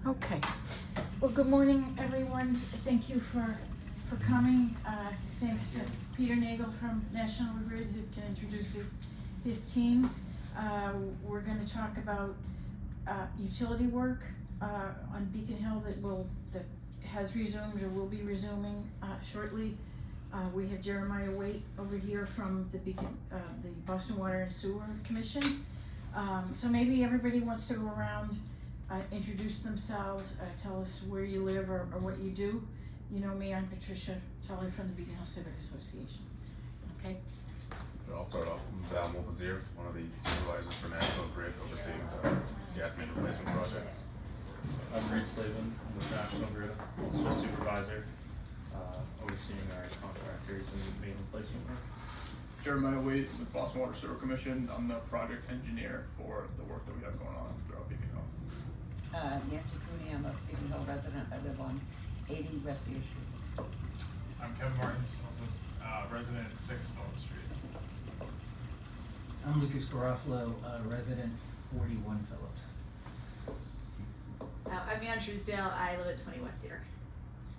Okay. Well, good morning, everyone. Thank you for coming. Thanks to Peter Nagel from National Grid who can introduce his team. We're going to talk about utility work on Beacon Hill that has resumed or will be resuming shortly. We have Jeremiah Waite over here from the Boston Water and Sewer Commission. So maybe everybody wants to go around, introduce themselves, tell us where you live or what you do. You know me, I'm Patricia Tully from the Beacon Hill Civic Association. Okay? I'll start off. I'm Val Mulpazier, one of the supervisors for National Grid, overseeing the gas main replacement projects. I'm Reed Slavin, I'm with National Grid, also supervisor, overseeing our contractors and main replacement work. Jeremiah Waite with Boston Water Sewer Commission. I'm the project engineer for the work that we have going on throughout Beacon Hill. Nancy Cooney, I'm a Beacon Hill resident. I live on 80 West Deer Street. I'm Kevin Martins, also resident at 6 Phillip Street. I'm Lucas Garofalo, resident 41 Phillips. I'm Ann Truesdale. I live at 20 West Deer.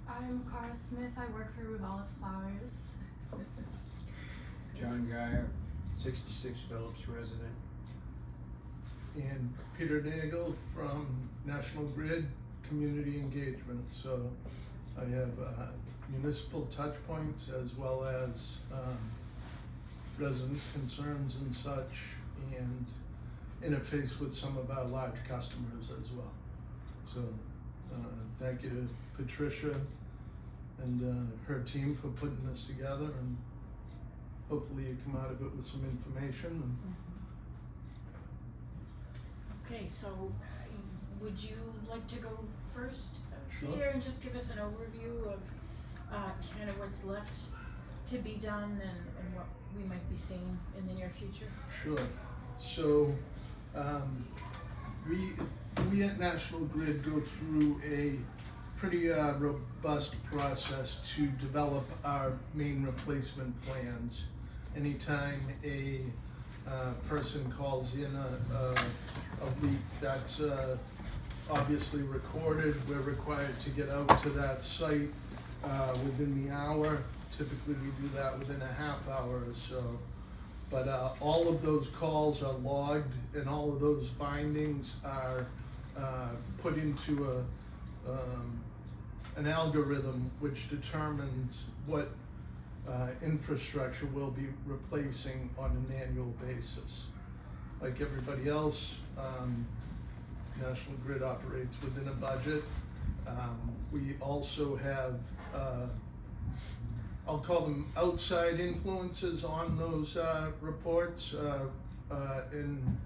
I'm Cara Smith. I work for Rubella's Flowers. John Geyer, 66 Phillips resident. And Peter Nagel from National Grid Community Engagement. So I have municipal touch points as well as resident concerns and such, and interface with some of our large customers as well. So thank you to Patricia and her team for putting this together, and hopefully you come out of it with some information. Okay, so would you like to go first, Sure. Peter, and just give us an overview of kind of what's left to be done and what we might be seeing in the near future? Sure. So we at National Grid go through a pretty robust process to develop our main replacement plans. Anytime a person calls in a leak, that's obviously recorded. We're required to get out to that site within the hour. Typically we do that within a half hour or so. But all of those calls are logged, and all of those findings are put into an algorithm which determines what infrastructure we'll be replacing on an annual basis. Like everybody else, National Grid operates within a budget. We also have I'll call them outside influences on those reports in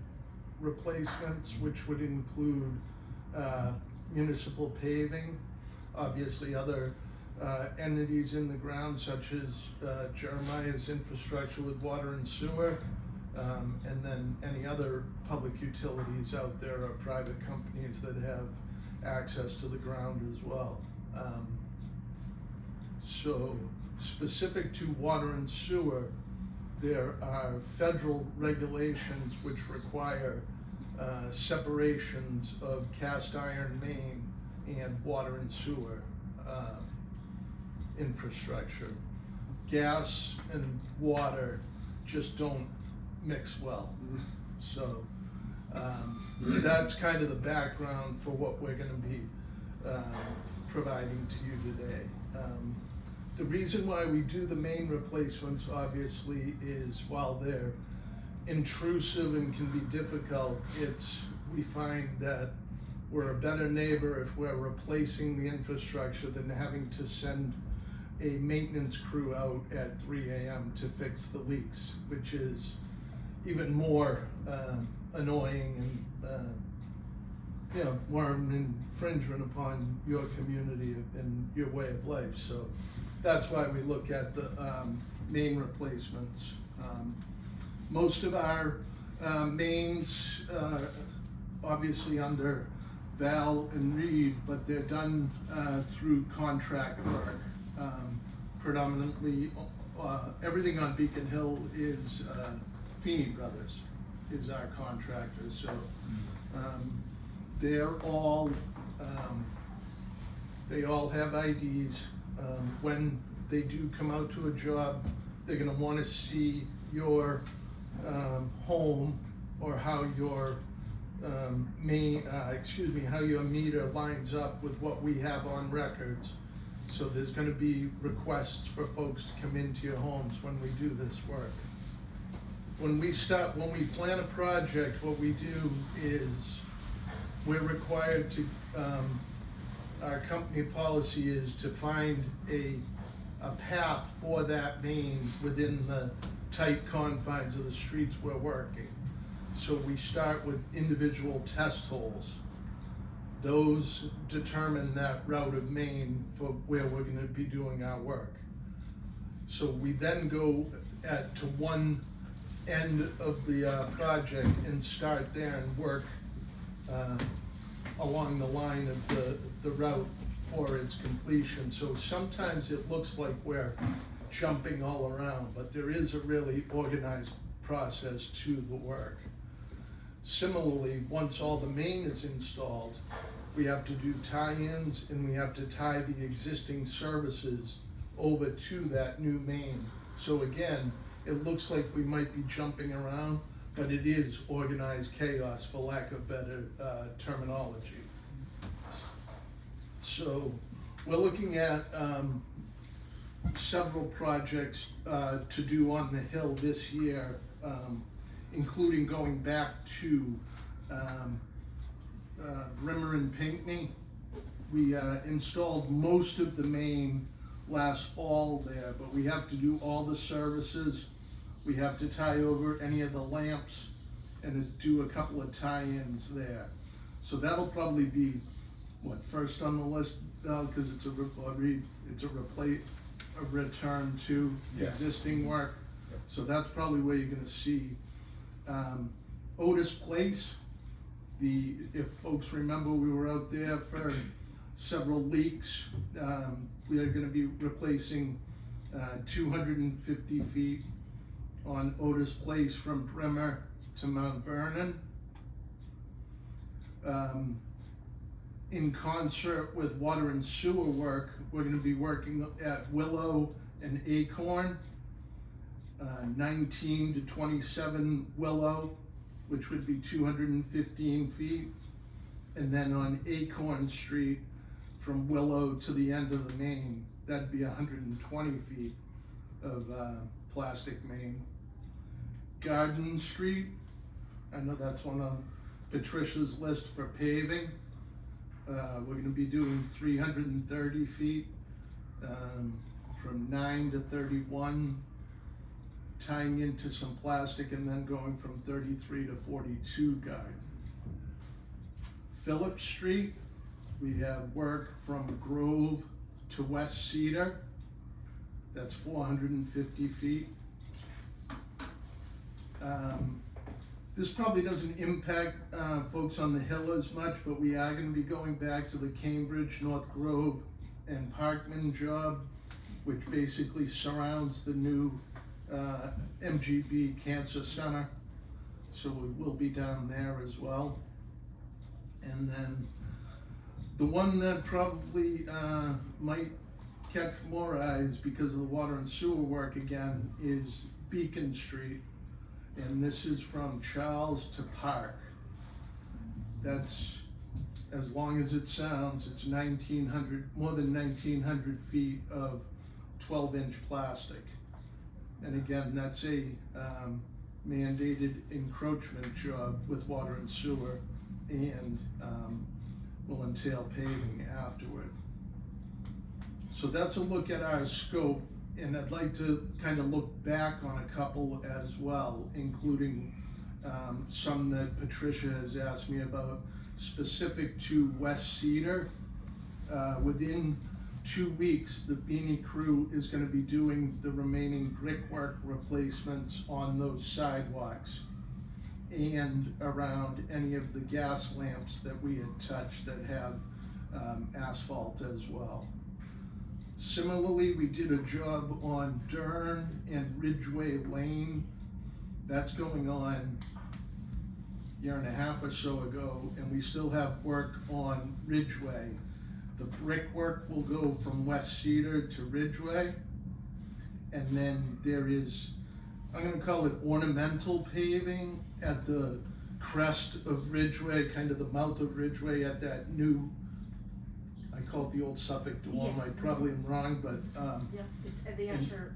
replacements, which would include municipal paving, obviously other entities in the ground such as Jeremiah's infrastructure with water and sewer, and then any other public utilities out there or private companies that have access to the ground as well. So specific to water and sewer, there are federal regulations which require separations of cast iron main and water and sewer infrastructure. Gas and water just don't mix well. So that's kind of the background for what we're going to be providing to you today. The reason why we do the main replacements, obviously, is while they're intrusive and can be difficult, we find that we're a better neighbor if we're replacing the infrastructure than having to send a maintenance crew out at 3 a.m. to fix the leaks, which is even more annoying and more an infringement upon your community and your way of life. So that's why we look at the main replacements. Most of our mains obviously under Val and Reed, but they're done through contract work. Predominantly, everything on Beacon Hill is Feeney Brothers is our contractor. So they're all They all have IDs. When they do come out to a job, they're gonna wanna see your home or how your how your meter lines up with what we have on records. So there's gonna be requests for folks to come into your homes when we do this work. When we plan a project, what we do is we're required to, our company policy is to find a path for that main within the tight confines of the streets we're working. So we start with individual test holes. Those determine that route of main for where we're gonna be doing our work. So we then go to one end of the project and start there and work along the line of the route for its completion. So sometimes it looks like we're jumping all around, but there is a really organized process to the work. Similarly, once all the main is installed, we have to do tie-ins and we have to tie the existing services over to that new main. So again, it looks like we might be jumping around, but it is organized chaos, for lack of better terminology. So we're looking at several projects to do on the Hill this year, including going back to Rimmer and Pinckney. We installed most of the main last fall there, but we have to do all the services. We have to tie over any of the lamps and do a couple of tie-ins there. So that'll probably be, first on the list, because it's a return to Yes. existing work. Yep. So that's probably where you're gonna see Otis Place. If folks remember, we were out there for several leaks. We are gonna be replacing 250 feet on Otis Place from Bremer to Mount Vernon. In concert with water and sewer work, we're gonna be working at Willow and Acorn, 19 to 27 Willow, which would be 215 feet. And then on Acorn Street, from Willow to the end of the main, that'd be 120 feet of plastic main. Garden Street, I know that's one on Patricia's list for paving. We're gonna be doing 330 feet, from 9 to 31, tying into some plastic and then going from 33 to 42 garden. Phillips Street, we have work from Grove to West Cedar. That's 450 feet. This probably doesn't impact folks on the Hill as much, but we are gonna be going back to the Cambridge, North Grove, and Parkman job, which basically surrounds the new MGB Cancer Center. So we will be down there as well. And then the one that probably might catch more eyes because of the water and sewer work again is Beacon Street. And this is from Charles to Park. That's, as long as it sounds, it's more than 1,900 feet of 12-inch plastic. And again, that's a mandated encroachment job with water and sewer, and will entail paving afterward. So that's a look at our scope, and I'd like to kind of look back on a couple as well, including some that Patricia has asked me about, specific to West Cedar. Within 2 weeks, the Beanie crew is going to be doing the remaining brickwork replacements on those sidewalks and around any of the gas lamps that we had touched that have asphalt as well. Similarly, we did a job on Dern and Ridgeway Lane. That's going on year and a half or so ago, and we still have work on Ridgeway. The brickwork will go from West Cedar to Ridgeway. And then there is, I'm gonna call it ornamental paving at the crest of Ridgeway, kind of the mouth of Ridgeway at that new, I call it the old Suffolk Dome, Yes. I probably am wrong, but, Yeah, it's at the Archer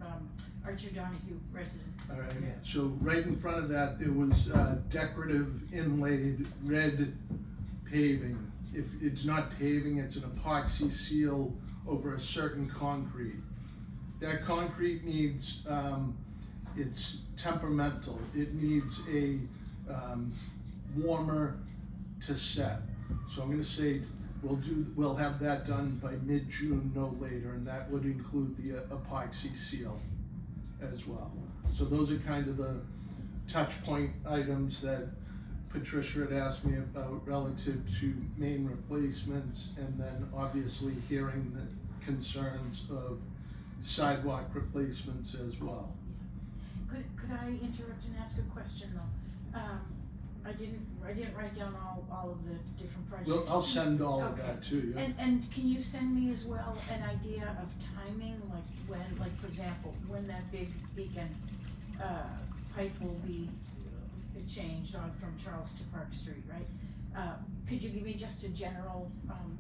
Donahue residence. all right, Yeah. so right in front of that, there was decorative inlaid red paving. If it's not paving, it's an epoxy seal over a certain concrete. That concrete needs, it's temperamental. It needs a warmer to set. So I'm gonna say we'll have that done by mid-June, no later, and that would include the epoxy seal as well. So those are kind of the touch point items that Patricia had asked me about relative to main replacements, and then obviously hearing the concerns of sidewalk replacements as well. Could I interrupt and ask a question though? I didn't write down all of the different projects. Well, I'll send all of Okay. that to you. And can you send me as well an idea of timing, like when, like for example, when that big beacon, pipe will be changed on from Charles to Park Street, right? Could you give me just a general, timing?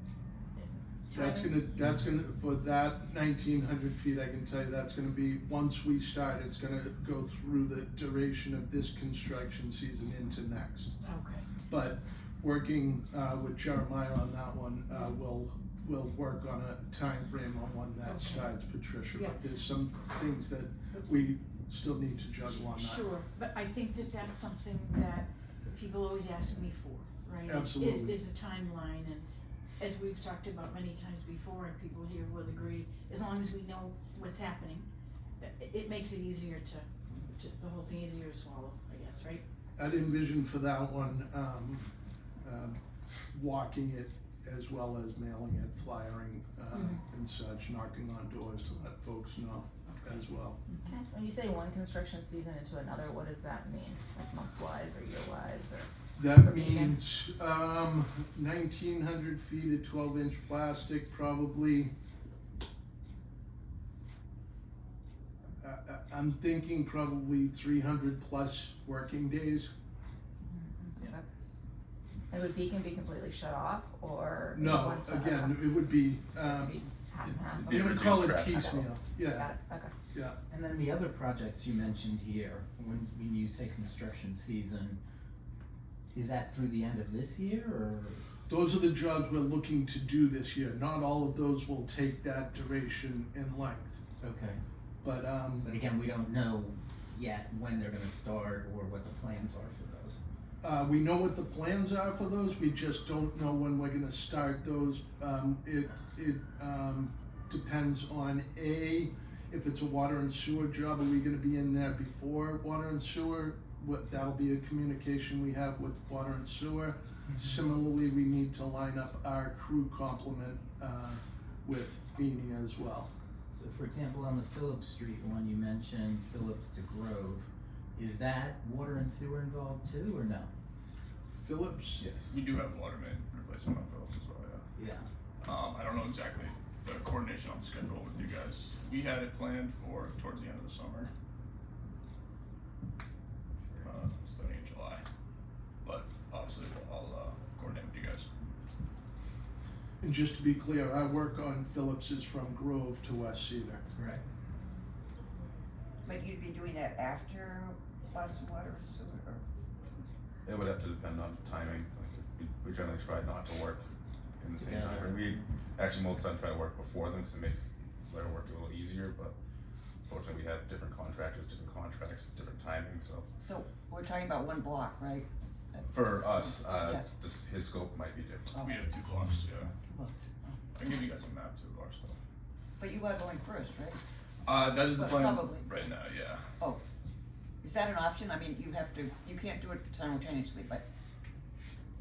That's gonna, for that 1,900 feet, I can tell you that's gonna be, once we start, it's gonna go through the duration of this construction season into next. Okay, But working, with Jeremiah on that one, we'll work on a time frame on when that Okay. starts, Patricia. Yeah. But there's some things that we still need to juggle on that. sure, but I think that that's something that people always ask me for, right? Absolutely. Is a timeline, and as we've talked about many times before, and people here will agree, as long as we know what's happening, it makes it easier to, the whole thing easier to swallow, I guess, right? I'd envision for that one, walking it as well as mailing it, flyering, and such, knocking on doors to let folks know as well. Can I ask, when you say one construction season into another, what does that mean? Like month-wise or year-wise or? That means, 1,900 feet of 12-inch plastic, probably. I'm thinking probably 300 plus working days. And would Beacon be completely shut off or? No, one side? again, it would be, It'd be half and half? I'm gonna call it Reduced traffic. piecemeal, yeah, Got it, okay. yeah. And then the other projects you mentioned here, when you say construction season, is that through the end of this year or? Those are the jobs we're looking to do this year. Not all of those will take that duration and length, Okay, but, but again, we don't know yet when they're gonna start or what the plans are for those. we know what the plans are for those, we just don't know when we're gonna start those. It depends on if it's a water and sewer job, are we gonna be in there before water and sewer? That'll be a communication we have with water and sewer. Similarly, we need to line up our crew complement, with Feeney as well. So for example, on the Phillips Street one, you mentioned Phillips to Grove, is that water and sewer involved too, or no? Phillips? Yes. We do have water main replacement on Phillips as well, yeah. Yeah. I don't know exactly the coordination on schedule with you guys. We had it planned for towards the end of the summer. Starting in July. But obviously I'll coordinate with you guys. And just to be clear, our work on Phillips is from Grove to West Cedar. Right. But you'd be doing that after Boston Water and Sewer, or? It would have to depend on timing. Like, we generally try not to work in the same Yeah. time frame. We actually most of the time try to work before them because it makes their work a little easier, but fortunately we have different contractors, different contracts, different timing, so. So we're talking about one block, right? For us, Yeah. just his scope might be different. Oh. We have 2 blocks, yeah. Well, I can give you guys a map too of our stuff. but you are going first, right? That is the But plan probably. right now, yeah. Oh, is that an option? I mean, you can't do it simultaneously, but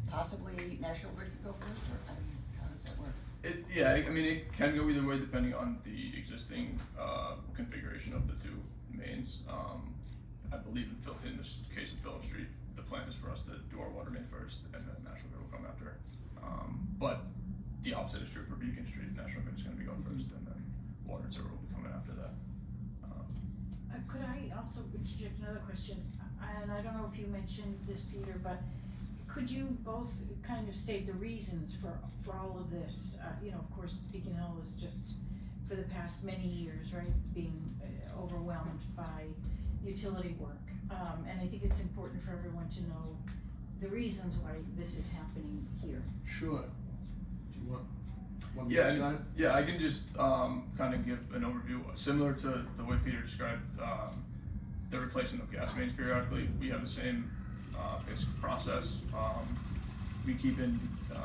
possibly National Grid could go first, or, I mean, how does that work? I mean, it can go either way depending on the existing configuration of the 2 mains. I believe in this case of Phillips Street, the plan is for us to do our water main first, and then National Grid will come after. But the opposite is true for Beacon Street. National Grid is gonna be going first, and then water and sewer will be coming after that. Could I also interject another question? And I don't know if you mentioned this, Peter, but could you both kind of state the reasons for all of this? You know, of course, Beacon Hill is just, for the past many years, right, being overwhelmed by utility work. And I think it's important for everyone to know the reasons why this is happening here. Sure. Do you want me Yeah, to start? yeah, I can just kind of give an overview, similar to the way Peter described the replacement of gas mains periodically. We have the same basic process. We keep in, we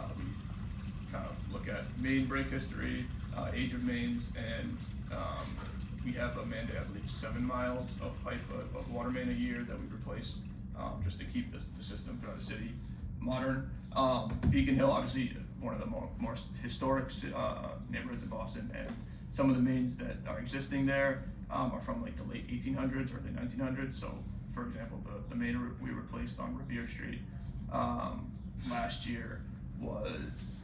kind of look at main break history, age of mains, and we have a mandate, I believe, 7 miles of pipe of water main a year that we replace, just to keep the system throughout the city modern. Beacon Hill, obviously, one of the more historic neighborhoods in Boston, and some of the mains that are existing there are from like the late 1800s, early 1900s. So, for example, the main we replaced on Revere Street last year was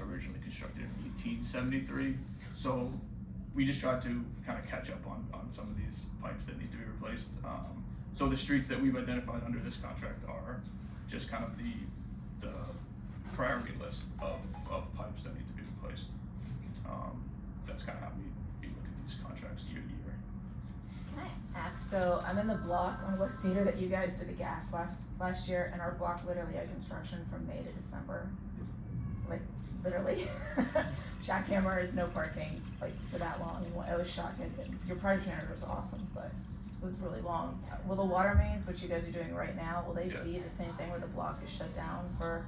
originally constructed in 1873. So we just tried to kind of catch up on some of these pipes that need to be replaced. So the streets that we've identified under this contract are just kind of the priority list of pipes that need to be replaced. That's kind of how we look at these contracts year to year. Can I ask, so I'm in the block on West Cedar that you guys did the gas last year, and our block literally had construction from May to December. Like, literally. Jackhammer is no parking, like, for that long. It was shocking. Your project manager was awesome, but it was really long. Will the water mains, which you guys are doing right now, will they be the same thing where the block is shut down for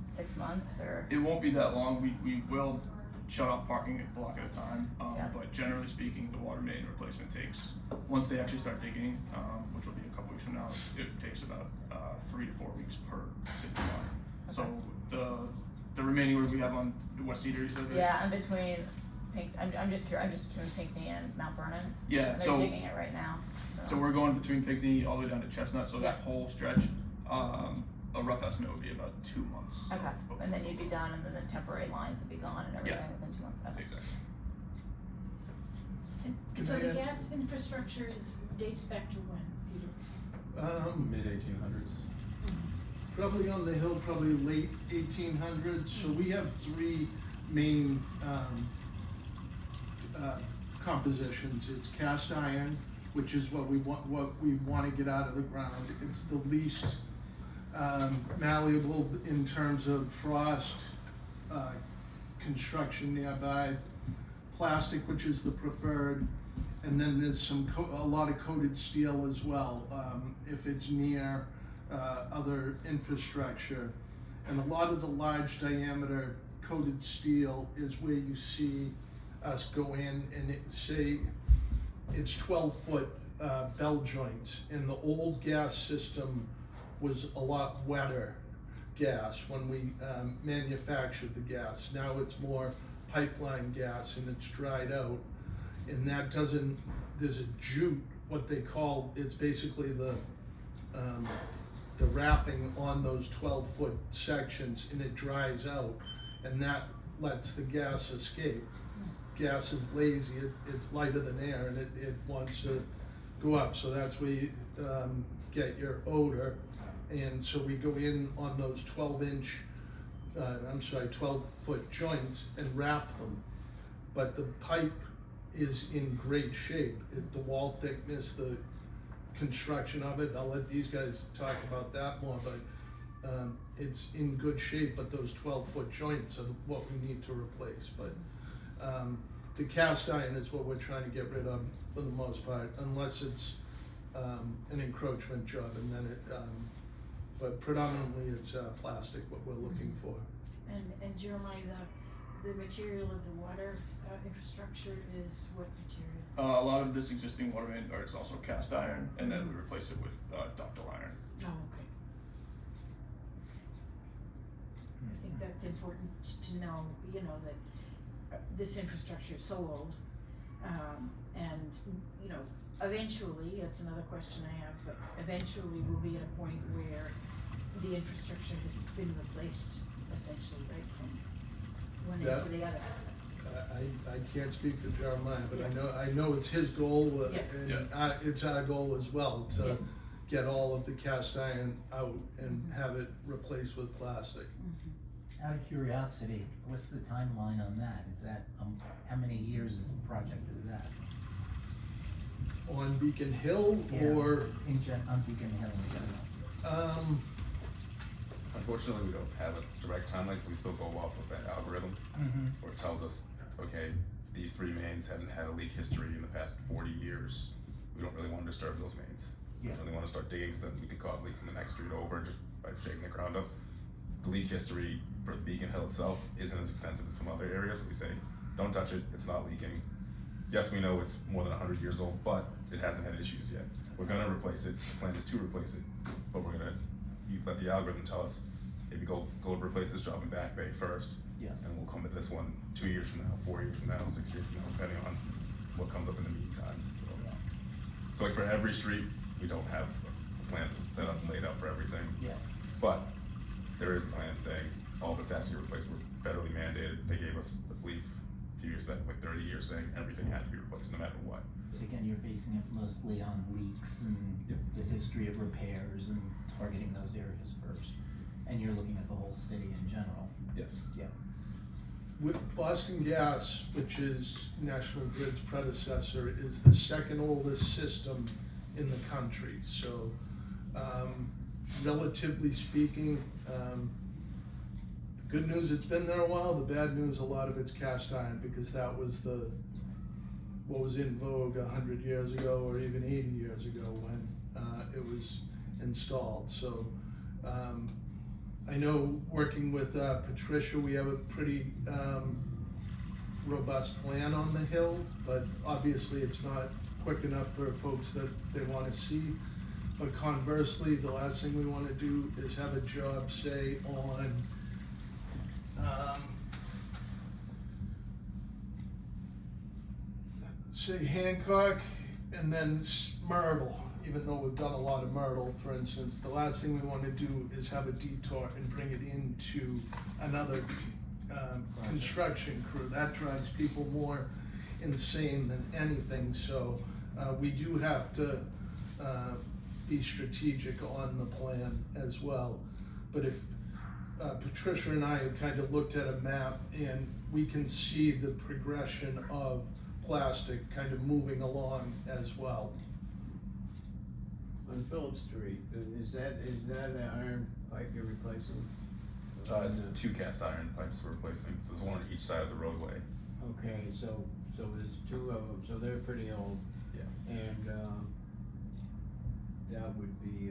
6 months, or? It won't be that long. We will shut off parking a block at a time, but generally speaking, the water main replacement takes, once they actually start digging, which will be a couple weeks from now, it takes about 3 to 4 weeks per city block. Okay. So the remaining work we have on West Cedar, you said? Yeah, I'm between I'm just curious, I'm just between Pinckney and Mount Vernon. Yeah, and they're digging it right now. So we're going between Pinckney all the way down to Chestnut, so that whole stretch, a rough estimate would be about 2 months. Okay, and then you'd be done, and then the temporary lines would be gone and everything within 2 months. Okay. Exactly. And so the gas infrastructure dates back to when, Peter? Mid-1800s. Probably on the hill, probably late 1800s. So we have 3 main compositions. It's cast iron, which is what we want to get out of the ground. It's the least malleable in terms of frost, construction nearby. Plastic, which is the preferred, and then there's a lot of coated steel as well, if it's near other infrastructure. And a lot of the large diameter coated steel is where you see us go in, and it's 12-foot bell joints. And the old gas system was a lot wetter gas when we manufactured the gas. Now it's more pipeline gas, and it's dried out, and that doesn't, there's a jute, what they call, it's basically the wrapping on those 12-foot sections, and it dries out, and that lets the gas escape. Gas is lazy, it's lighter than air, and it wants to go up, so that's where you get your odor. And so we go in on those 12-foot joints and wrap them. But the pipe is in great shape. The wall thickness, the construction of it, I'll let these guys talk about that more, but it's in good shape, but those 12-foot joints are what we need to replace. But the cast iron is what we're trying to get rid of for the most part, unless it's an encroachment job, and then but predominantly it's plastic, what we're looking for. And Jeremiah, the material of the water infrastructure is what material? A lot of this existing water main is also cast iron, and then we replace it with ductile iron. Oh, okay. I think that's important to know, that this infrastructure is so old, and, eventually, that's another question I have, but eventually we'll be at a point where the infrastructure has been replaced essentially, right, from one end Yeah. to the other. I can't speak for Jeremiah, but I know it's his goal, Yes. and it's our goal as well to Yes. get all of the cast iron out and have it replaced with plastic. Out of curiosity, what's the timeline on that? Is that, how many years of the project is that? On Beacon Hill Yeah, or, on Beacon Hill in general? Unfortunately, we don't have a direct timeline, because we still go off of that algorithm, where it tells us, okay, these 3 mains haven't had a leak history in the past 40 years. We don't really want to disturb those mains. We Yeah. don't really want to start digging, because then we could cause leaks in the next street over just by shaking the ground up. The leak history for Beacon Hill itself isn't as extensive as some other areas, so we say, don't touch it, it's not leaking. Yes, we know it's more than 100 years old, but it hasn't had issues yet. We're gonna replace it, the plan is to replace it, but we're gonna, you let the algorithm tell us, maybe go replace this job in Back Bay first. Yeah. And we'll come to this one 2 years from now, 4 years from now, 6 years from now, depending on what comes up in the meantime, so. So like for every street, we don't have a plan set up and laid out for everything. Yeah. But there is a plan saying all of this has to be replaced. We're federally mandated. They gave us, I believe, a few years back, like 30 years, saying everything had to be replaced no matter what. But again, you're basing it mostly on leaks and Yep. the history of repairs and targeting those areas first. And you're looking at the whole city in general. Yes. Yeah. with Boston Gas, which is National Grid's predecessor, is the second oldest system in the country. So, relatively speaking, good news, it's been there a while. The bad news, a lot of it's cast iron, because that was what was in vogue 100 years ago or even 80 years ago when it was installed. So I know working with Patricia, we have a pretty robust plan on the hill, but obviously it's not quick enough for folks that they want to see. But conversely, the last thing we want to do is have a job, say, on say Hancock and then Myrtle, even though we've done a lot of Myrtle, for instance. The last thing we want to do is have a detour and bring it into another construction crew. That drives people more insane than anything. So we do have to be strategic on the plan as well. But if Patricia and I have kind of looked at a map, and we can see the progression of plastic kind of moving along as well. On Phillip Street, is that an iron pipe you're replacing? It's 2 cast iron pipes we're replacing, so there's one on each side of the roadway. Okay, so there's 2 of them, so they're pretty old. Yeah. And, that would be,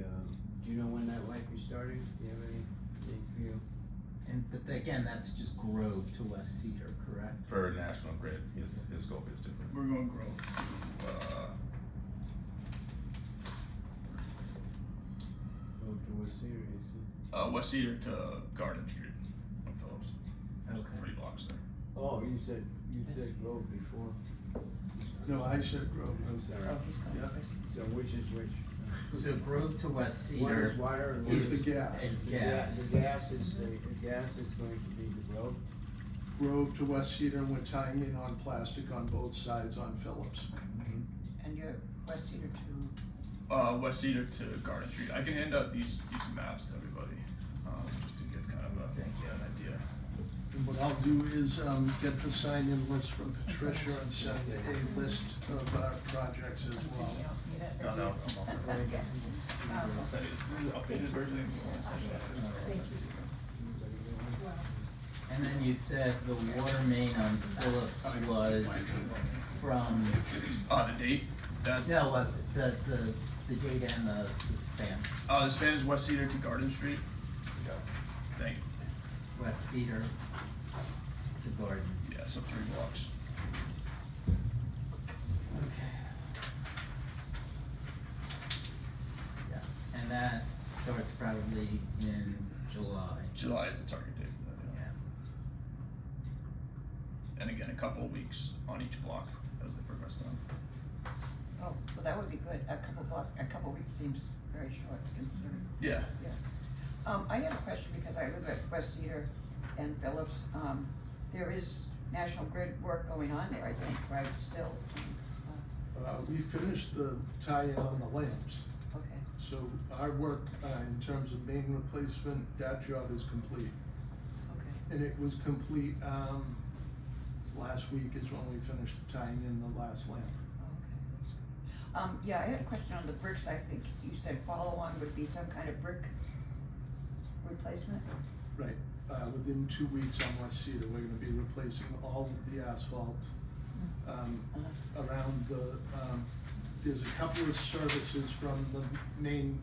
do you know when that might be starting? Do you have any view? But again, that's just Grove to West Cedar, correct? For National Grid, his scope is different. We're going Grove to, Go to West Cedar, you see? West Cedar to Garden Street on Phillips. Okay. 3 blocks there. Oh, you said Grove before. No, I said Grove. I'm sorry. Yeah. So which is which? So Grove to West One is Cedar water and one Is the gas. is The gas. gas is going to be the Grove. Grove to West Cedar, and we're tying in on plastic on both sides on Phillips. And you're West Cedar to, West Cedar to Garden Street. I can hand out these maps to everybody, just to give kind of an idea. And what I'll do is get the sign-in list from Patricia and send a list of our projects as well. No. I'll send you the updated version. And then you said the water main on Phillips was from, The date, that, no, the date and the span. the span is West Cedar to Garden Street. Thank you. West Cedar to Garden. Yeah, so 3 blocks. Okay. Yeah, and that starts probably in July. July is the target date for that, yeah. Yeah. And again, a couple of weeks on each block as they progress down. oh, well, that would be good. A couple weeks seems very short considering. Yeah. Yeah. I have a question because I live at West Cedar and Phillips. There is National Grid work going on there, I think, right, still? We finished the tie-in on the lamps, Okay, so our work, in terms of main replacement, that job is complete. okay. And it was complete, last week is when we finished tying in the last lamp. Yeah, I had a question on the bricks. I think you said follow-on would be some kind of brick replacement? Right, within 2 weeks on West Cedar, we're gonna be replacing all of the asphalt, around the, there's a couple of services from the main,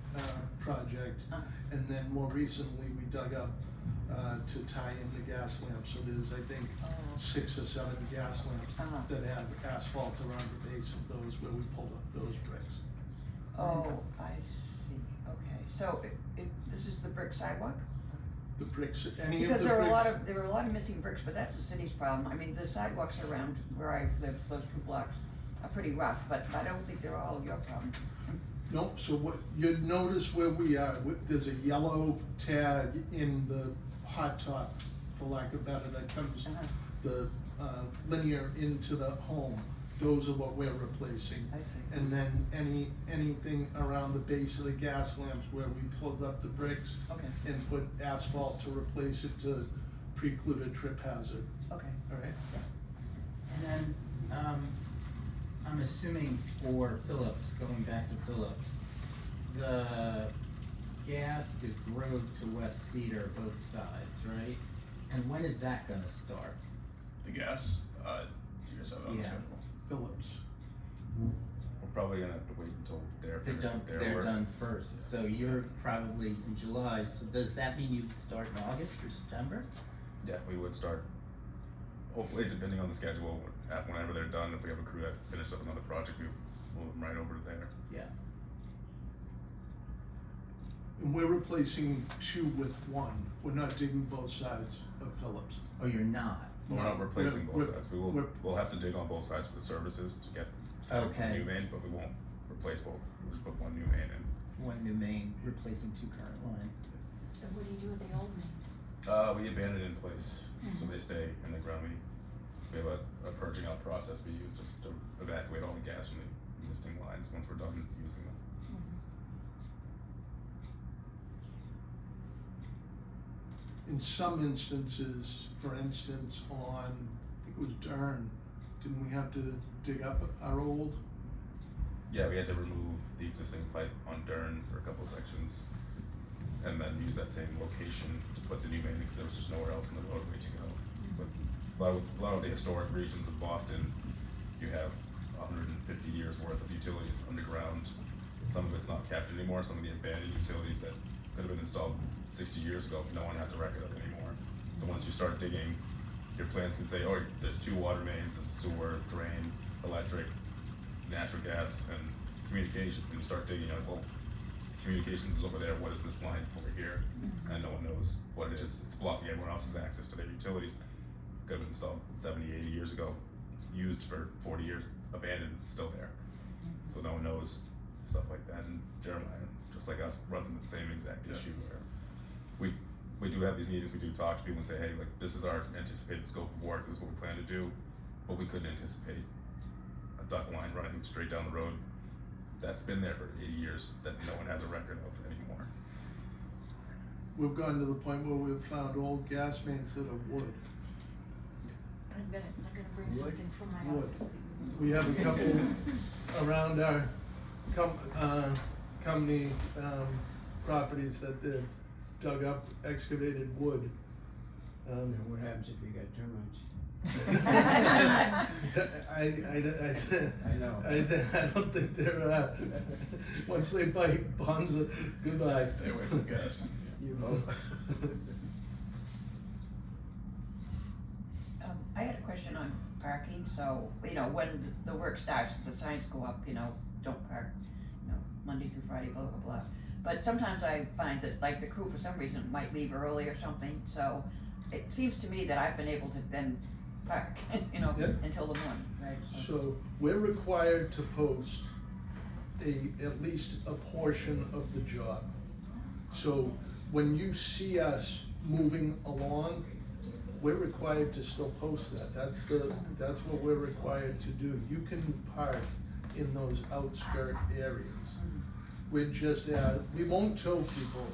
project. And then more recently, we dug up, to tie in the gas lamps, so there's, I think, 6 or 7 gas lamps that have asphalt around the base of those where we pulled up those bricks. Oh, I see, okay. So this is the brick sidewalk? The bricks, any of the Because bricks. there were a lot of missing bricks, but that's the city's problem. I mean, the sidewalks around where I live, those 2 blocks, are pretty rough, but I don't think they're all your problem. No, so what, you'd notice where we are, there's a yellow tag in the hot top, for lack of better, that comes the, linear into the home. Those are what we're replacing. I see. And then anything around the base of the gas lamps where we pulled up the bricks Okay, and put asphalt to replace it to preclude a trip hazard, okay. alright? And then, I'm assuming for Phillips, going back to Phillips, the gas is Grove to West Cedar, both sides, right? And when is that gonna start? The gas, do you guys have it on the Yeah. schedule? Phillips. We're probably gonna have to wait until they're finished with their They're work. done first, so you're probably in July, so does that mean you'd start in August or September? Yeah, we would start, hopefully, depending on the schedule, whenever they're done, if we have a crew that finishes up another project, we move them right over to there. Yeah. And we're replacing 2 with 1, we're not digging both sides of Phillips. Oh, you're not? We're not replacing both we're- sides, we're- we'll have to dig on both sides for the services to get to the Okay. new main, but we won't replace both, we'll just put one new main in. One new main replacing 2 current lines. So what do you do with the old main? We abandon it in place, so they stay in the ground. We have a purging out process we use to evacuate all the gas from the existing lines once we're done using them. In some instances, for instance, on, I think it was Dern, didn't we have to dig up our old? Yeah, we had to remove the existing pipe on Dern for a couple sections, and then use that same location to put the new main, because there was just nowhere else in the roadway to go. With a lot of the historic regions of Boston, you have 150 years worth of utilities underground. Some of it's not captured anymore, some of the abandoned utilities that could have been installed 60 years ago, no one has a record of anymore. So once you start digging, your plans can say, oh, there's 2 water mains, there's a sewer, drain, electric, natural gas, and communications, and you start digging, you're like, well, communications is over there, what is this line over here? And no one knows what it is, it's blocking everyone else's access to their utilities. Could have been installed 70, 80 years ago, used for 40 years, abandoned, still there. So no one knows stuff like that, and Jeremiah, just like us, runs into the same exact issue where we do have these meetings, we do talk to people and say, hey, like, this is our anticipated scope of work, this is what we plan to do, but we couldn't anticipate a duct line running straight down the road that's been there for 80 years that no one has a record of anymore. We've gotten to the point where we've found old gas mains that are wood. I'm gonna bring Wood? something from my Wood. office. We have a couple around our company, properties that they've dug up, excavated wood. And what happens if you got termites? I know. I don't think they're, once they bite, bonza, goodbye. Stay away from gas. You hope. I had a question on parking, so, when the work starts, the signs go up, don't park, Monday through Friday, blah, blah, blah. But sometimes I find that, like, the crew for some reason might leave early or something, so it seems to me that I've been able to then park, Yep. until the morning, right? So we're required to post at least a portion of the job. So when you see us moving along, we're required to still post that. That's what we're required to do. You can park in those outskirt areas. We're just, we won't tow people,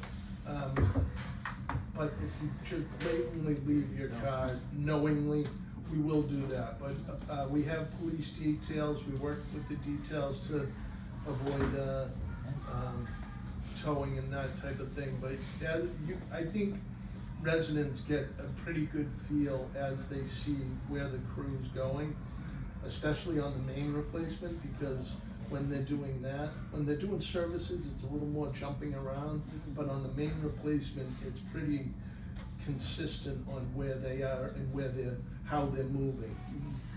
but if you just blatantly leave your car knowingly, we will do that. But we have police details, we work with the details to avoid towing and that type of thing. But I think residents get a pretty good feel as they see where the crew's going, especially on the main replacement, because when they're doing that, when they're doing services, it's a little more jumping around, but on the main replacement, it's pretty consistent on where they are and how they're moving.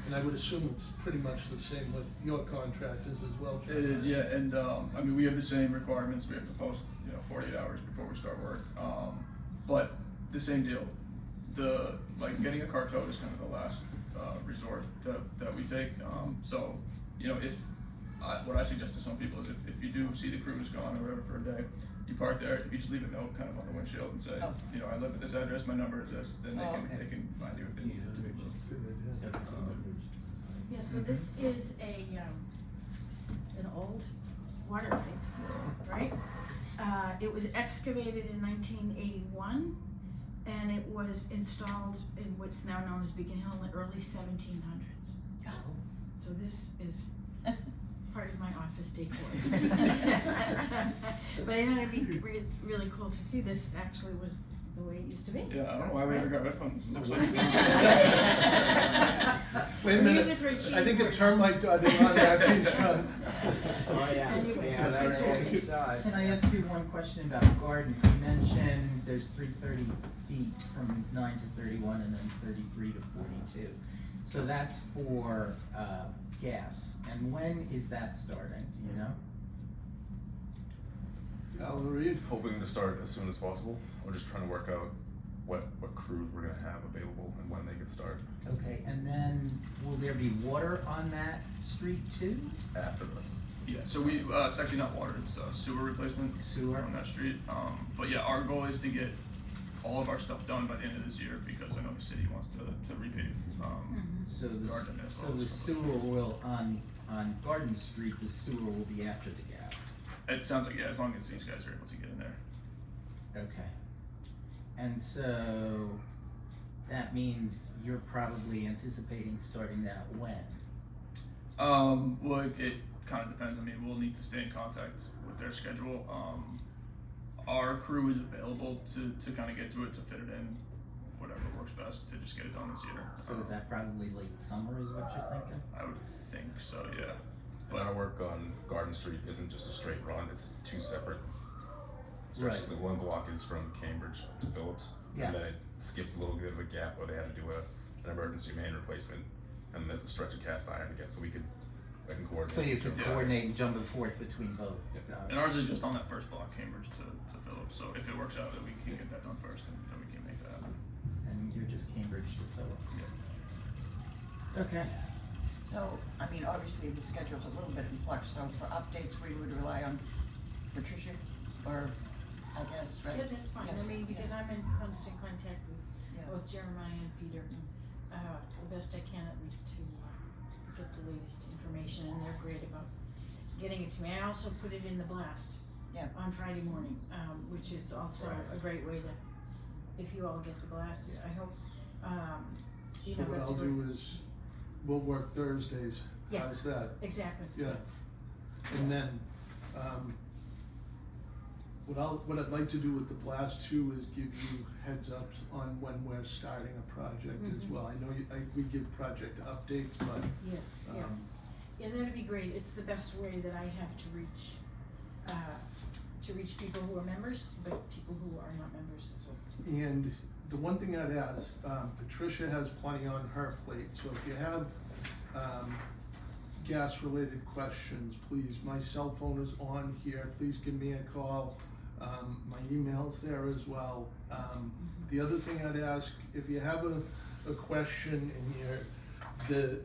And I would assume it's pretty much the same with your contractors as well, John. It is, yeah, and I mean, we have the same requirements. We have to post, 48 hours before we start work. But the same deal. Getting a car towed is kind of the last resort that we take. So, what I suggest to some people is if you do see the crews gone or whatever for a day, you park there, if you just leave a note kind of on the windshield and say, I live at this address, my number is this, then they can find you if they need to be moved. Yeah, so this is an old water pipe, right? It was excavated in 1981, and it was installed in what's now known as Beacon Hill in the early 1700s. So this is part of my office decor. But I thought it'd be really cool to see this actually was the way it used to be. Yeah, I don't know why we ever got rid of them. It looks like Wait a minute, I think a termite got in on that piece, John. Oh, yeah, Anyway, yeah, that's what we saw. Can I ask you one question about garden? You mentioned there's 330 feet from 9 to 31 and then 33 to 42. So that's for gas. And when is that starting, do you know? Valerie? Hoping to start as soon as possible. We're just trying to work out what crews we're gonna have available and when they can start. Okay, and then will there be water on that street too? After this. Yeah, so it's actually not water, it's sewer replacement. Sewer. On that street. But yeah, our goal is to get all of our stuff done by the end of this year because I know the city wants to repave, So Garden as well. so the sewer will, on Garden Street, the sewer will be after the gas? It sounds like, yeah, as long as these guys are able to get in there. Okay. And so that means you're probably anticipating starting that when? Well, it kind of depends. I mean, we'll need to stay in contact with their schedule. Our crew is available to kind of get to it, to fit it in, whatever works best to just get it done this year. So is that probably late summer is what you're thinking? I would think so, yeah. But our work on Garden Street isn't just a straight run, it's two separate. So it's just the one block is from Cambridge to Phillips. Yeah. And then it skips a little bit of a gap where they had to do an emergency main replacement. And then there's a stretch of cast iron again, so I can coordinate. So you can coordinate and jump and forth between both? Yeah. Got it. And ours is just on that first block, Cambridge to Phillips. So if it works out, then we can get that done first, and then we can make that happen. And you're just Cambridge to Phillips? Yeah. Okay. So, I mean, obviously the schedule's a little bit in flux, so for updates, we would rely on Patricia, or I guess, right? Yeah, that's fine. Yeah. I mean, because I'm in constant contact with Yeah. both Jeremiah and Peter, and the best I can at least to get the latest information, and they're great about getting it to me. I also put it in the blast on Friday morning, which is also a great way to, if you all get the blast, I hope, So what I'll do is, we'll work Thursdays. Yeah. How's that? Exactly. Yeah. And then, what I'd like to do with the blast too is give you heads ups on when we're starting a project as well. I know we give project updates, but, Yes, yeah, that'd be great. It's the best way that I have to reach people who are members, but people who are not members as well. and the one thing I'd ask, Patricia has plenty on her plate, so if you have, gas-related questions, please, my cell phone is on here, please give me a call. My email's there as well. The other thing I'd ask, if you have a question in here, the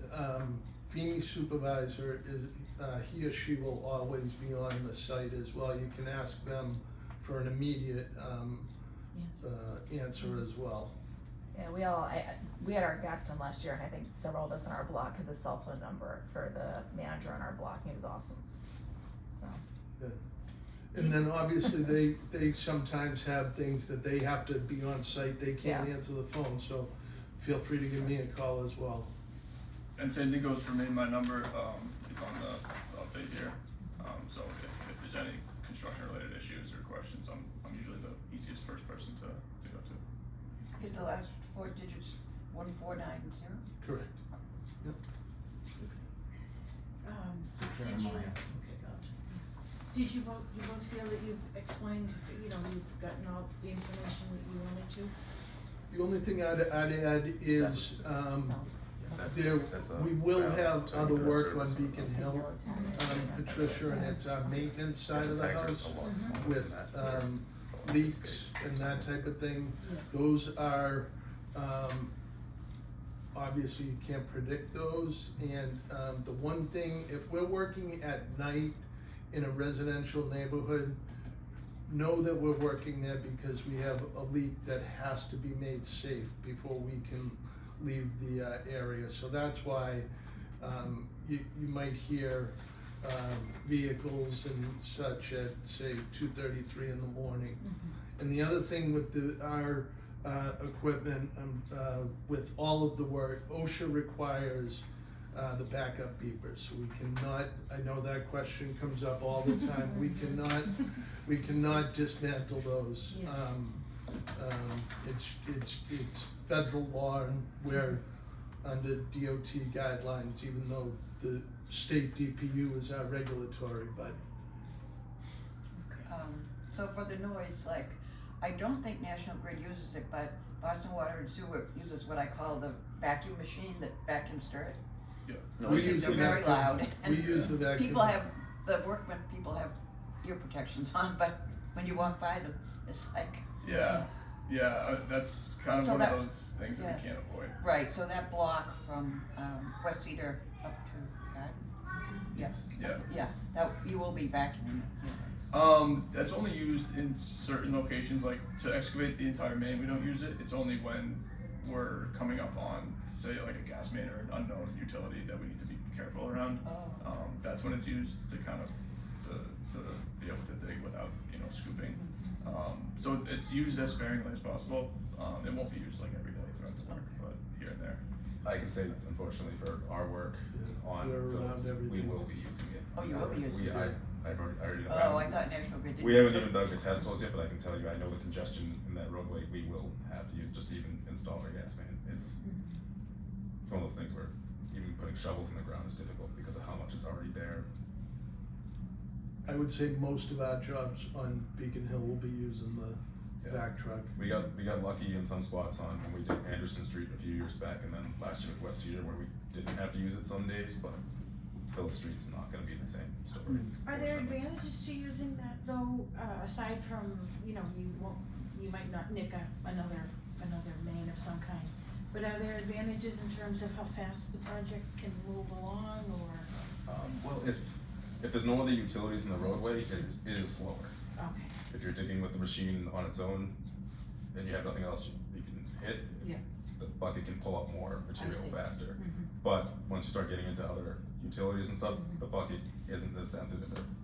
Feeney supervisor is, he or she will always be on the site as well. You can ask them for an immediate answer as well. Yeah, we had our gas done last year, and I think several of us in our block had the cell phone number for the manager in our block, and he was awesome. So. And then obviously they sometimes have things that they have to be on site, they can't answer the phone, so feel free to give me a call as well. And same thing goes for me, my number, is on the update here. So if there's any construction related issues or questions, I'm usually the easiest first person to go to. Is the last 4 digits 1490? Correct. Yep. Did you both feel that you've explained, you've gotten all the information that you wanted to? The only thing I'd add is, we will have other work on Beacon Hill, Patricia, and it's our maintenance side of the house with, leaks and that type of thing. Those are, obviously you can't predict those, and, the one thing, if we're working at night in a residential neighborhood, know that we're working there because we have a leak that has to be made safe before we can leave the area. So that's why you might hear vehicles and such at, say, 2:33 in the morning. And the other thing with our equipment, with all of the work, OSHA requires the backup beepers. So we cannot, I know that question comes up all the time, we cannot dismantle those. It's federal law, and we're under DOT guidelines, even though the state DPU is our regulatory, but. So for the noise, like, I don't think National Grid uses it, but Boston Water and Sewer uses what I call the vacuum machine that vacuums dirt. Yeah. We use They're the very vacuum. loud. We use the vacuum. People have ear protections on, but when you walk by them, it's like. That's kind of So one that- of those things that we can't avoid. Right, so that block from West Cedar up to Garden. Yes. Yeah, that, you will be vacuuming it. That's only used in certain locations, like to excavate the entire main, we don't use it. It's only when we're coming up on, say, like a gas main or an unknown utility that we need to be careful around. That's when it's used to kind of, to be able to dig without, scooping. So it's used as sparingly as possible. It won't be used like every day throughout the work, but here and there. I can say that unfortunately for our work on Phillips, we will be using it. Oh, you will be using it? I already know. Oh, I thought National Grid didn't. We haven't even dug the test holes yet, but I can tell you, I know the congestion in that roadway, we will have to use just to even install our gas main. It's one of those things where even putting shovels in the ground is difficult because of how much is already there. I would say most of our jobs on Beacon Hill will be using the vac truck. We got lucky in some spots on when we did Anderson Street a few years back, and then last year with West Cedar where we didn't have to use it some days, but Phillips Street's not gonna be the same story. Are there advantages to using that though, aside from, you might not nick another main of some kind, but are there advantages in terms of how fast the project can move along, or? Well, if there's no other utilities in the roadway, it is slower. Okay. If you're digging with the machine on its own, and you have nothing else you can hit, the bucket can pull up more material faster. But once you start getting into other utilities and stuff, the bucket isn't as sensitive as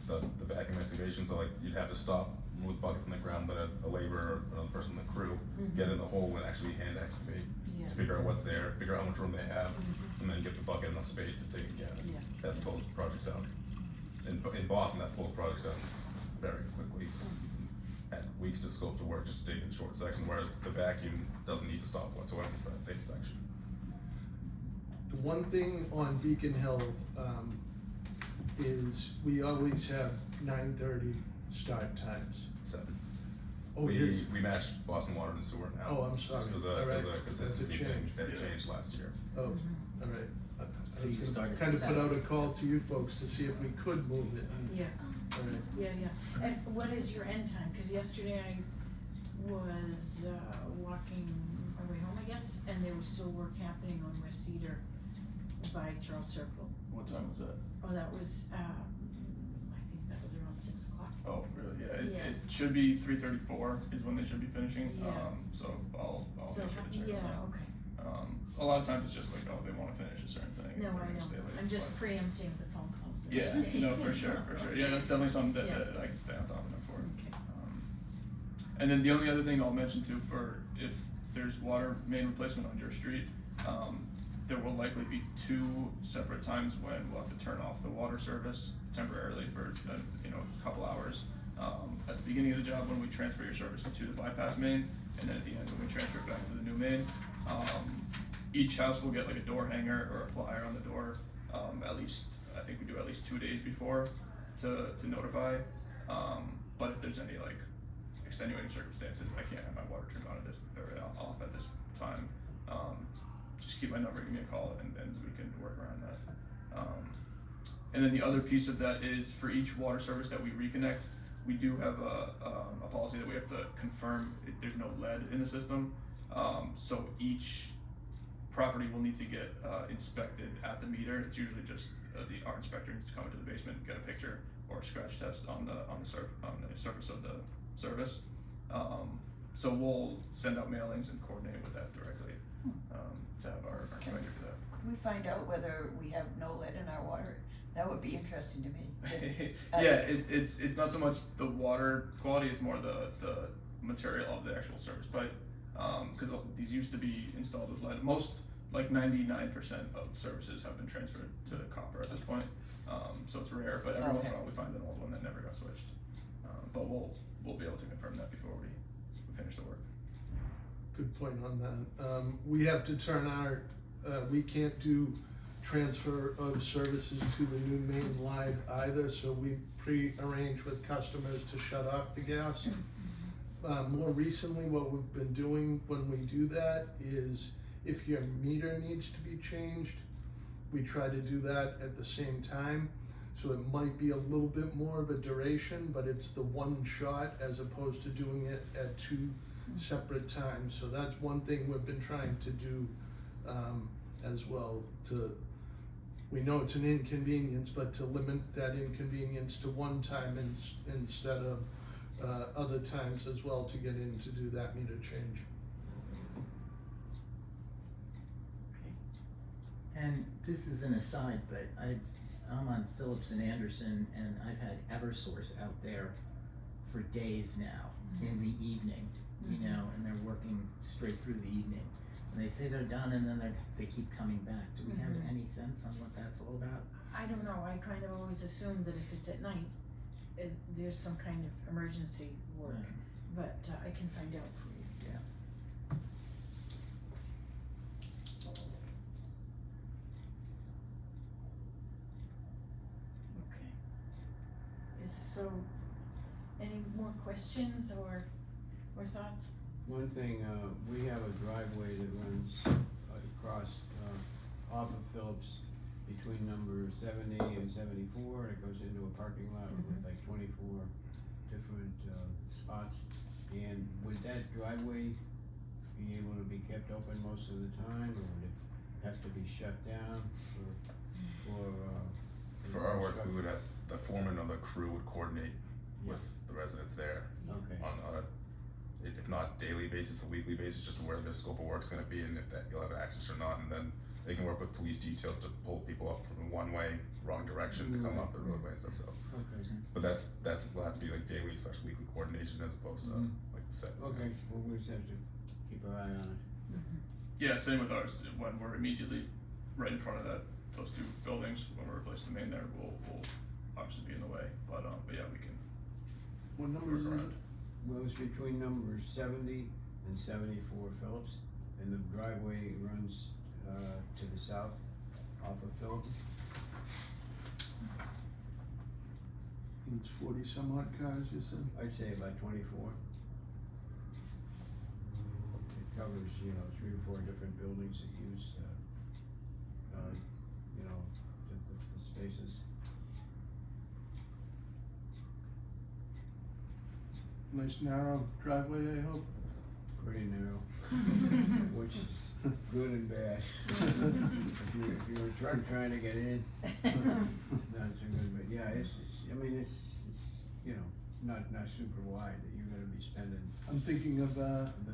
the vacuum excavation. So like you'd have to stop, move the bucket from the ground, let a laborer or another person in the crew get in the hole and actually hand excavate to figure out what's there, figure out how much room they have, and then get the bucket enough space to dig again. That slows projects down. In Boston, that slows projects down very quickly. At weeks to scopes of work just to dig in short sections, whereas the vacuum doesn't need to stop whatsoever for that same section. The one thing on Beacon Hill is we always have 9:30 start times. 7. Oh, we matched Boston Water and Sewer now. Oh, I'm sorry. It was All right. a consistency That's a thing change. that changed last year. Oh, all right. So you started Kind of at put 7. out a call to you folks to see if we could move it. All right. Yeah. And what is your end time? Cause yesterday I was, walking my way home, I guess, and there was still work happening on West Cedar by Charles Circle. What time was that? Oh, that was, I think that was around 6 o'clock. Oh, really? Yeah, Yeah. it should be 3:34 is when they should be finishing. Yeah. So I'll So, make sure to check on yeah, that. okay. A lot of times it's just like, oh, they wanna finish a certain thing. No, and they're I gonna know. stay late, I'm just but- preempting the phone calls. that Yeah, I stay. no, for sure. Yeah, that's definitely something that, Yeah. that I can stay on top of them for. Okay. And then the only other thing I'll mention too, for if there's water main replacement on your street, there will likely be 2 separate times when we'll have to turn off the water service temporarily for a couple hours. At the beginning of the job when we transfer your service to the bypass main, and then at the end when we transfer it back to the new main. Each house will get like a door hanger or a flyer on the door. At least I think we do at least 2 days before to notify. But if there's any like extenuating circumstances, I can't have my water turned on at this or off at this time. Just keep my number, give me a call, and we can work around that. And then the other piece of that is for each water service that we reconnect, we do have a policy that we have to confirm there's no lead in the system. So each property will need to get inspected at the meter. It's usually just our inspector needs to come into the basement, get a picture or a scratch test on the surface of the service. So we'll send out mailings and coordinate with that directly to have our inspector for that. Can we find out whether we have no lead in our water? That would be interesting to me. Yeah, it's not so much the water quality, it's more the material of the actual service pipe. Because these used to be installed with lead. Most, like 99% of services have been transferred to copper at this point. So it's rare, but every once in a while we find an old one that never got switched. But we'll be able to confirm that before we finish the work. Good point on that. We have to turn our, we can't do transfer of services to the new main live either, so we pre-arrange with customers to shut off the gas. More recently, what we've been doing when we do that is if your meter needs to be changed, we try to do that at the same time. So it might be a little bit more of a duration, but it's the one shot as opposed to doing it at 2 separate times. So that's one thing we've been trying to do as well. We know it's an inconvenience, but to limit that inconvenience to one time instead of other times as well to get in to do that meter change. And this is an aside, but I'm on Phillips and Anderson, and I've had Eversource out there for days now in the evening, you know, and they're working straight through the evening. And they say they're done, and then they keep coming back. Do we have any sense on what that's all about? I don't know, I kind of always assume that if it's at night, there's some kind of emergency work, but I can find out for you. Yeah. Okay. So, any more questions or thoughts? One thing, we have a driveway that runs across, off of Phillips between number 70 and 74. It goes into a parking lot with like 24 different spots. And would that driveway be able to be kept open most of the time, or would it have to be shut down For our work, we would have, the foreman or the crew would coordinate with the residents there Okay. on a, if not daily basis, a weekly basis, just where their scope of work's gonna be and if that you'll have access or not, and then they can work with police details to pull people up from one way, wrong direction to come up the roadway and stuff, so. Okay. But that's, will have to be like daily / weekly coordination as opposed to like set. Okay, well, we just have to keep our eye on it. Yeah, same with ours. When we're immediately right in front of those 2 buildings, when we're replacing the main there, we'll obviously be in the way. But yeah, we can What number is work it? around. Well, it's between numbers 70 and 74 Phillips, and the driveway runs to the south off of Phillips. It's 40 some odd cars, you said? I'd say about 24. It covers, 3 or 4 different buildings that use, the spaces. Nice narrow driveway, I hope. Pretty narrow, which is good and bad. If you were trying to get in, it's not so good, but yeah, it's not super wide, that you're gonna be spending. I'm thinking of,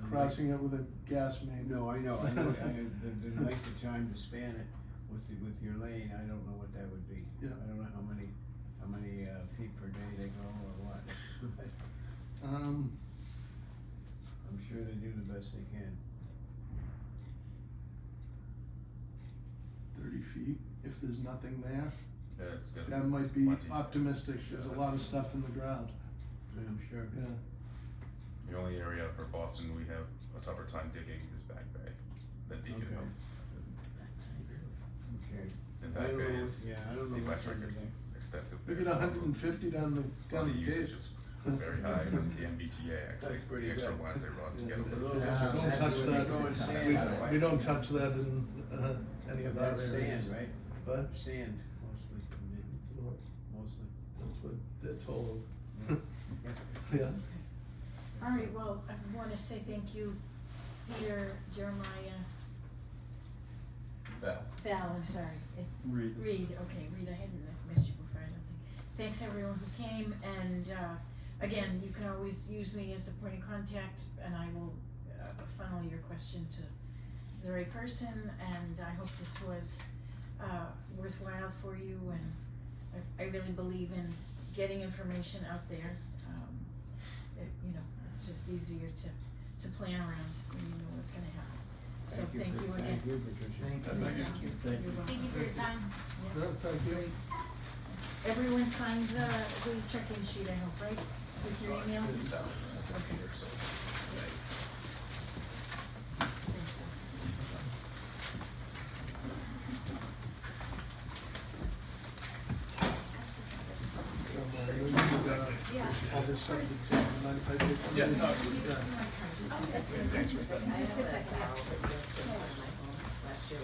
crossing it with a gas main. No, I know, the length of time to span it with your lane, I don't know what that would be. Yeah. I don't know how many feet per day they go or what. I'm sure they do the best they can. 30 feet, if there's nothing there, Yeah, it's gonna that might be plenty. optimistic, there's a Yeah, lot of that's- stuff in the ground, I'm sure. yeah. The only area for Boston we have a tougher time digging is Back Bay, than Beacon Okay. Hill. That's it. Okay. And I Back don't Bay know, is, yeah, I is don't the know what's electric under is there. extensive We there. get 150 down the Well, the gate. usage is very high, and the MBTA actually, That's pretty the extra good. lines they run to Yeah, get yeah. over. Those Don't are- touch that's that. where they go and stand. We don't touch that in, any of our That's areas. sand, right? But Sand, mostly, mostly. that's what they're told. Yeah. Yeah. All right, well, I wanna say thank you, Peter, Jeremiah, Val, I'm sorry. Reed. Reed, okay, Reed, I hadn't met you before, I don't think. Thanks everyone who came, and, again, you can always use me as a point of contact, and I will, funnel your question to the right person, and I hope this was, worthwhile for you, and I really believe in getting information out there. It's just easier to plan around when you know what's gonna happen. So thank you again. Thank you, Patricia. Thank you. Thank you. Thank you. You're welcome. Thank you for your time. Yeah. Yeah, thank you. Everyone signed the check-in sheet, I hope, right? With your email? Okay. So, All this stuff that's in the 95 day. Yeah, no, Just a second, yeah.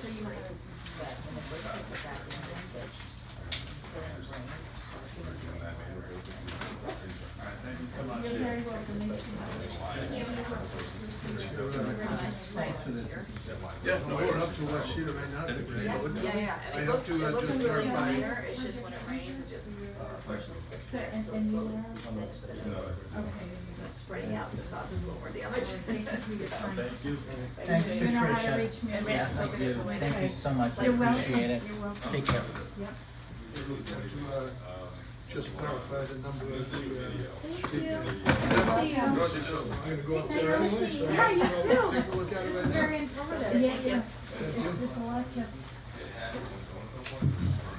So you might have. Thank you so much. You're very welcome. Thanks for this. Yeah, no We're worries. up to West Cedar right now. Yeah, I it have looks, to, it looks just really clarify. minor, it's just when it rains, it just, So, and you okay, just spreading out, so it causes a little more damage. Thank you for your time. Thank you. Thanks, You know how to Patricia. reach me. And Yes, Randall's I over do. this way. Thank you so much. I You're welcome. appreciate it. You're welcome. Take care. Yep. Just clarify the number of the, Thank you. I'm See you. gonna go up there Nice to anyway, see so you. I'm Yeah, gonna you go too. take a look at it It's right now. very informative. Yeah, it's a lot to